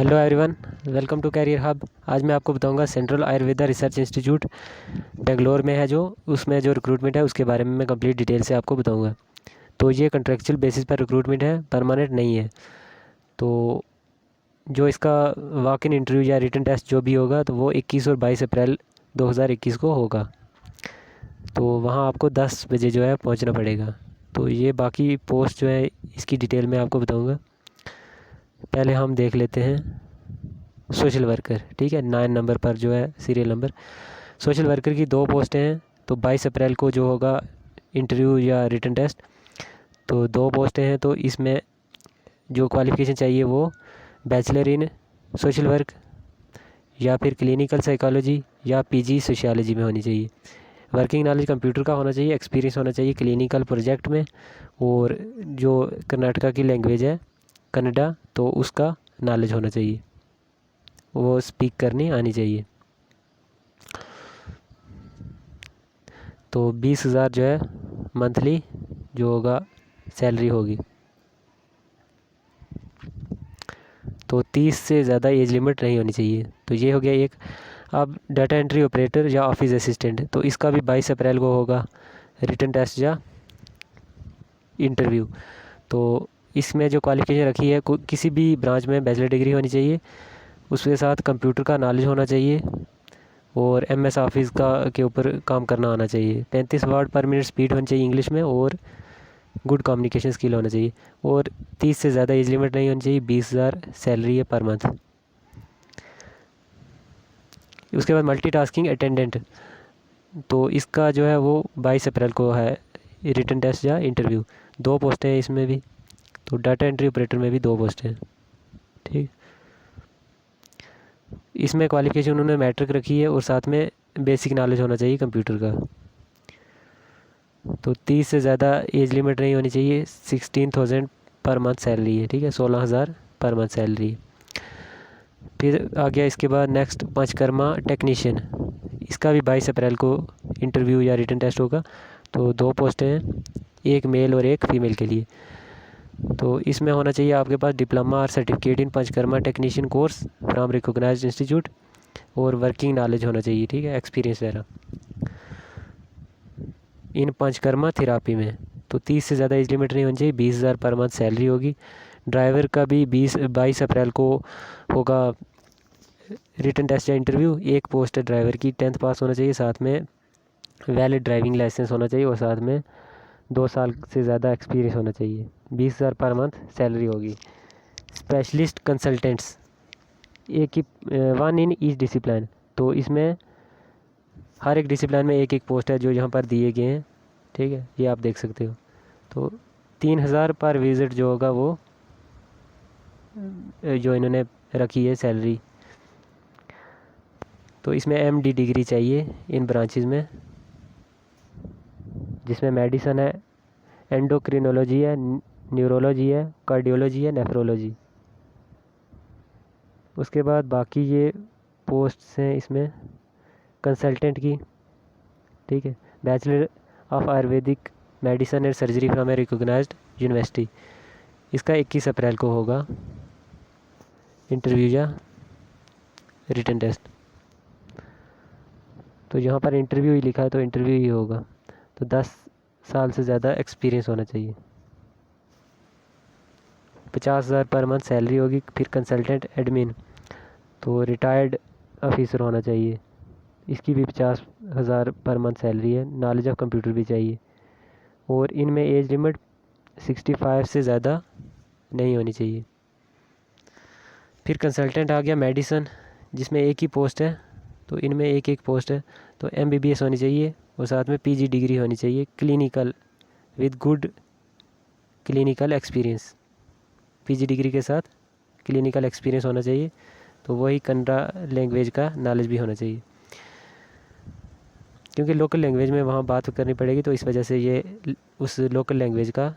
Hello everyone, welcome to career hub. आज मैं आपको बताऊंगा central Ayurveda research institute Bangalore में है, जो उसमें जो रिक्रूटमेंट है उसके बारे में मैं कंप्लीट डिटेल से आपको बताऊंगा। तो ये कॉन्ट्रेक्चुअल बेसिस पर रिक्रूटमेंट है, परमानेंट नहीं है। तो जो इसका वॉक इन इंटरव्यू या रिटन टेस्ट जो भी होगा तो वो 21 और 22 अप्रैल 2021 को होगा। तो वहाँ आपको 10 बजे जो है पहुँचना पड़ेगा। तो ये बाकी पोस्ट जो है इसकी डिटेल में आपको बताऊँगा। पहले हम देख लेते हैं सोशल वर्कर। ठीक है, 9 नंबर पर जो है सीरियल नंबर। सोशल वर्कर की 2 पोस्टें हैं। तो 22 अप्रैल को जो होगा इंटरव्यू या रिटन टेस्ट, तो 2 पोस्टें हैं। तो इसमें जो क्वालिफ़िकेशन चाहिए वो बैचलर इन सोशल वर्क या फिर क्लिनिकल साइकोलॉजी या पीजी सोशियोलॉजी में होनी चाहिए। वर्किंग नॉलेज कंप्यूटर का होना चाहिए, एक्सपीरियंस होना चाहिए क्लिनिकल प्रोजेक्ट में, और जो कर्नाटका की लैंग्वेज है कन्नड़ा, तो उसका नॉलेज होना चाहिए, वो स्पीक करनी आनी चाहिए। तो 20,000 जो है मंथली जो होगा सैलरी होगी। तो 30 से ज़्यादा एज लिमिट नहीं होनी चाहिए। तो ये हो गया एक। अब डाटा एंट्री ऑपरेटर या ऑफिस असिस्टेंट, तो इसका भी 22 अप्रैल को होगा रिटन टेस्ट या इंटरव्यू। तो इसमें जो क्वालिफिकेशन रखी है, किसी भी ब्रांच में बैचलर डिग्री होनी चाहिए, उसके साथ कंप्यूटर का नॉलेज होना चाहिए और MS ऑफिस का के ऊपर काम करना आना चाहिए। 35 वर्ड पर मिनट स्पीड होनी चाहिए इंग्लिश में, और गुड कम्युनिकेशन स्किल होना चाहिए। और 30 से ज़्यादा एज लिमिट नहीं होनी चाहिए। 20,000 सैलरी है पर मंथ। उसके बाद मल्टीटास्किंग अटेंडेंट, तो इसका जो है वो 22 अप्रैल को है रिटन टेस्ट या इंटरव्यू। 2 पोस्टें हैं इसमें भी। तो डाटा एंट्री ऑपरेटर में भी 2 पोस्टें हैं। ठीक, इसमें क्वालिफिकेशन उन्होंने मैट्रिक रखी है और साथ में बेसिक नॉलेज होना चाहिए कंप्यूटर का। तो 30 से ज़्यादा एज लिमिट नहीं होनी चाहिए। 16,000 पर मंथ सैलरी है। ठीक है, 16,000 पर मंथ सैलरी है। फिर आ गया इसके बाद नेक्स्ट पंचकर्मा टेक्नीशियन। इसका भी 22 अप्रैल को इंटरव्यू या रिटन टेस्ट होगा। तो 2 पोस्टें हैं, एक मेल और एक फ़ीमेल के लिए। तो इसमें होना चाहिए आपके पास डिप्लोमा और certificate in Panchakarma technician course from recognised institute, और वर्किंग नॉलेज होना चाहिए। ठीक है, एक्सपीरियंस वगैरह इन पंचकर्मा थेरापी में। तो 30 से ज़्यादा एज लिमिट नहीं होनी चाहिए। 20,000 पर मंथ सैलरी होगी। ड्राइवर का भी 22 अप्रैल को होगा रिटन टेस्ट या इंटरव्यू। एक पोस्ट है ड्राइवर की, 10th पास होना चाहिए, साथ में वैलिड ड्राइविंग लाइसेंस होना चाहिए, और साथ में 2 साल से ज़्यादा एक्सपीरियंस होना चाहिए। 20,000 पर मंथ सैलरी होगी। स्पेशलिस्ट कंसल्टेंट्स, एक ही 1 इन ईच डिसिप्लिन। तो इसमें हर एक डिसिप्लिन में एक एक पोस्ट है जो यहाँ पर दिए गए हैं। ठीक है, ये आप देख सकते हो। तो 3,000 पर विज़िट जो होगा वो जो इन्होंने रखी है सैलरी। तो इसमें MD डिग्री चाहिए इन ब्रांचेस में, जिसमें मेडिसन है, एंडोक्रिनोलॉजी है, न्यूरोलॉजी है, कार्डियोलॉजी है, नेफ्रोलॉजी। उसके बाद बाकी ये पोस्ट्स हैं इसमें कंसल्टेंट की। ठीक है, bachelor of Ayurvedic medicine and surgery from a recognised university. इसका 21 अप्रैल को होगा इंटरव्यू या रिटन टेस्ट। तो यहाँ पर इंटरव्यू ही लिखा है, तो इंटरव्यू ही होगा। तो 10 साल से ज़्यादा एक्सपीरियंस होना चाहिए। 50,000 पर मंथ सैलरी होगी। फिर कंसल्टेंट एडमिन, तो रिटायर्ड ऑफिसर होना चाहिए, इसकी भी 50,000 पर मंथ सैलरी है। नॉलेज ऑफ कंप्यूटर भी चाहिए, और इनमें एज लिमिट 65 से ज़्यादा नहीं होनी चाहिए। फिर कंसल्टेंट आ गया मेडिसन, जिसमें एक ही पोस्ट है। तो इनमें एक एक पोस्ट है। तो MBBS होनी चाहिए, और साथ में PG डिग्री होनी चाहिए clinical with good clinical experience. PG degree के साथ क्लिनिकल एक्सपीरियंस होना चाहिए। तो वही कन्नड़ा लैंग्वेज का नॉलेज भी होना चाहिए, क्योंकि लोकल लैंग्वेज में वहाँ बात करनी पड़ेगी, तो इस वजह से ये उस लोकल लैंग्वेज का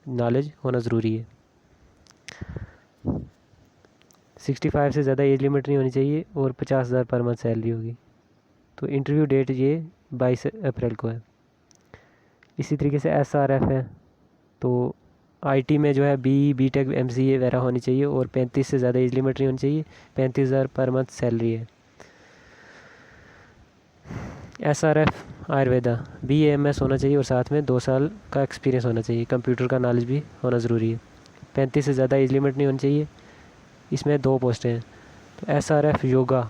नॉलेज होना ज़रूरी है। 65 से ज़्यादा एज लिमिट नहीं होनी चाहिए, और 50,000 पर मंथ सैलरी होगी। तो इंटरव्यू डेट ये 22 अप्रैल को है। इसी तरीके से SRF है, तो आईटी में जो है बीटेक एमसीए वगैरह होनी चाहिए और 35 से ज़्यादा एज लिमिट नहीं होनी चाहिए। 35,000 पर मंथ सैलरी है। एसआरएफ आयुर्वेदा BAMS होना चाहिए और साथ में 2 साल का एक्सपीरियंस होना चाहिए। कंप्यूटर का नॉलेज भी होना ज़रूरी है। 35 से ज़्यादा एज लिमिट नहीं होनी चाहिए। इसमें 2 पोस्टें हैं। तो SRF योगा,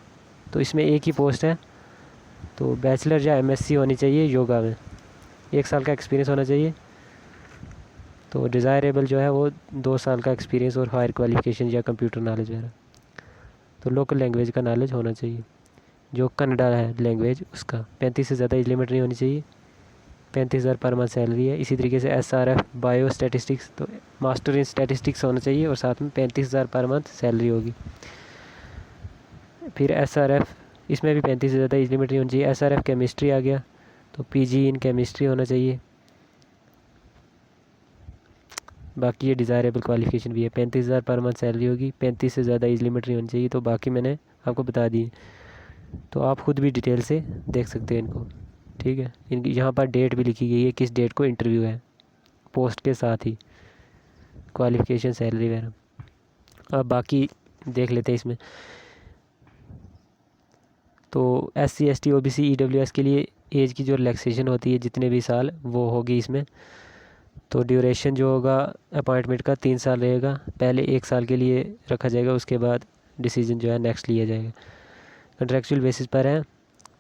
तो इसमें एक ही पोस्ट है। तो बैचलर या MSc होनी चाहिए योगा में। 1 साल का एक्सपीरियंस होना चाहिए। तो डिज़ायरेबल जो है वो 2 साल का एक्सपीरियंस और हायर क्वालिफिकेशन या कंप्यूटर नॉलेज वगैरह। तो लोकल लैंग्वेज का नॉलेज होना चाहिए, जो कन्नड़ा है लैंग्वेज उसका। 35 से ज़्यादा एज लिमिट नहीं होनी चाहिए। 35,000 पर मंथ सैलरी है। इसी तरीके से SRF बायो स्टैटिस्टिक्स, तो मास्टर इन स्टैटिस्टिक्स होना चाहिए और साथ में 35,000 पर मंथ सैलरी होगी। फिर SRF, इसमें भी 35 से ज़्यादा एज लिमिट नहीं होनी चाहिए। SRF केमिस्ट्री आ गया, तो PG इन केमिस्ट्री होना चाहिए। बाकी ये डिज़ायरेबल क्वालिफिकेशन भी है। 35,000 पर मंथ सैलरी होगी। 35 से ज़्यादा एज लिमिट नहीं होनी चाहिए। तो बाकी मैंने आपको बता दी, तो आप खुद भी डिटेल से देख सकते हैं इनको। ठीक है, इनकी यहाँ पर डेट भी लिखी गई है, किस डेट को इंटरव्यू है, पोस्ट के साथ ही क्वालिफिकेशन सैलरी वगैरह। अब बाकी देख लेते हैं इसमें। तो SC ST OBC EWS के लिए एज की जो रिलैक्सेशन होती है जितने भी साल, वो होगी इसमें। तो ड्यूरेशन जो होगा अपॉइंटमेंट का 3 साल रहेगा। पहले 1 साल के लिए रखा जाएगा, उसके बाद डिसीजन जो है नेक्स्ट लिया जाएगा। कंट्रैक्चुअल बेसिस पर है।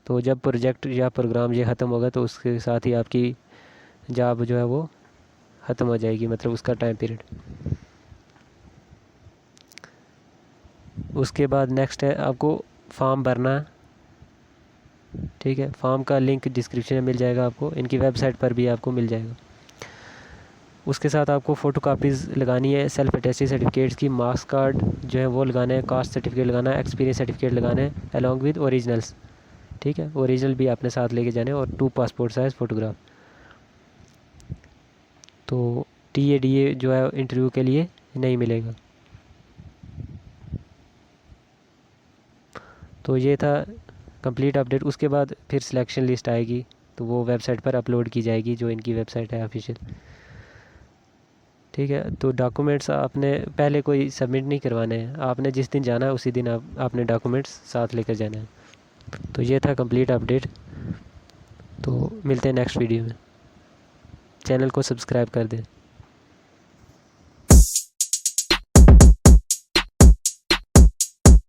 तो जब प्रोजेक्ट या प्रोग्राम ये ख़त्म होगा तो उसके साथ ही आपकी जॉब जो है वो ख़त्म हो जाएगी, मतलब उसका टाइम पीरियड। उसके बाद नेक्स्ट है आपको फॉर्म भरना है। ठीक है, फॉर्म का लिंक डिस्क्रिप्शन में मिल जाएगा आपको, इनकी वेबसाइट पर भी आपको मिल जाएगा। उसके साथ आपको फ़ोटो कापीज़ लगानी है सेल्फ अटेस्टेड सर्टिफिकेट्स की। मार्क्स कार्ड जो है वो लगाना है, कास्ट सर्टिफिकेट लगाना है, एक्सपीरियंस सर्टिफिकेट लगाना है अलॉन्ग विद ओरिजिनल्स। ठीक है, ओरिजिनल भी आपने साथ लेके जाने, और 2 पासपोर्ट साइज़ फ़ोटोग्राफ। तो TADA जो है इंटरव्यू के लिए नहीं मिलेगा। तो ये था कंप्लीट अपडेट। उसके बाद फिर सिलेक्शन लिस्ट आएगी, तो वो वेबसाइट पर अपलोड की जाएगी, जो इनकी वेबसाइट है ऑफिशियल। ठीक है, तो डॉक्यूमेंट्स आपने पहले कोई सबमिट नहीं करवाने हैं, आपने जिस दिन जाना है उसी दिन आपने डॉक्यूमेंट्स साथ लेकर जाना है। तो ये था कंप्लीट अपडेट। तो मिलते हैं नेक्स्ट वीडियो में। चैनल को सब्सक्राइब कर दें।